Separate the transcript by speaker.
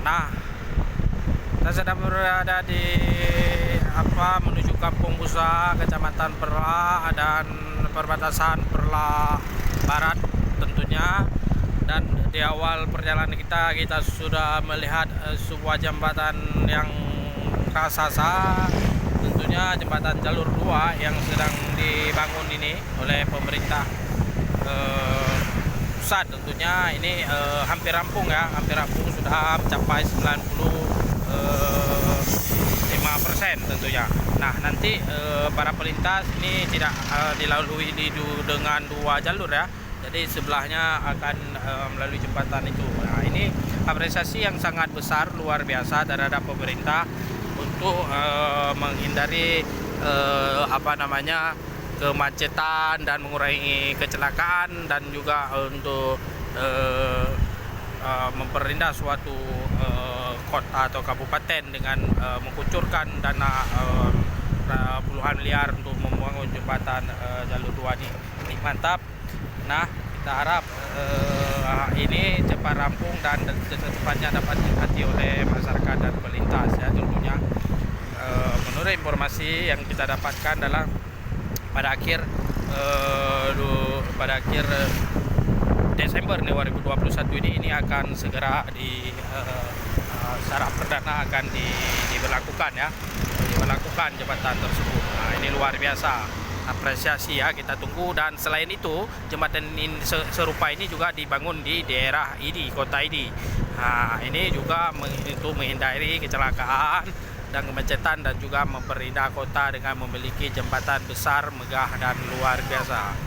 Speaker 1: Nah, kita sedang berada di menuju Kampung Busa, Kecamatan Perla dan perbatasan Perla Barat tentunya. Dan di awal perjalanan kita sudah melihat sebuah jembatan yang raksasa, tentunya jembatan jalur 2 yang sedang dibangun ini oleh pemerintah pusat. Tentunya ini hampir rampung ya, sudah mencapai 95% tentunya. Nah, nanti para pelintas ini tidak dilalui dengan 2 jalur ya. Jadi sebelahnya akan melalui jembatan itu. Nah, ini apresiasi yang sangat besar, luar biasa terhadap pemerintah untuk menghindari kemacetan dan mengurangi kecelakaan, dan juga untuk memperindah suatu kota atau kabupaten dengan mengucurkan dana puluhan miliar untuk membangun jembatan jalur 2 ini mantap. Nah, kita harap ini cepat rampung dan secepatnya dapat dinikmati oleh masyarakat dan pelintas ya tentunya. Menurut informasi yang kita dapatkan adalah pada akhir Desember 2021 ini akan segera secara perdana akan diberlakukan jembatan tersebut. Nah, ini luar biasa, apresiasi ya, kita tunggu. Dan selain itu, jembatan ini serupa ini juga dibangun di daerah ini, kota ini. Nah, ini juga untuk menghindari kecelakaan dan kemacetan, dan juga memperindah kota dengan memiliki jembatan besar, megah dan luar biasa.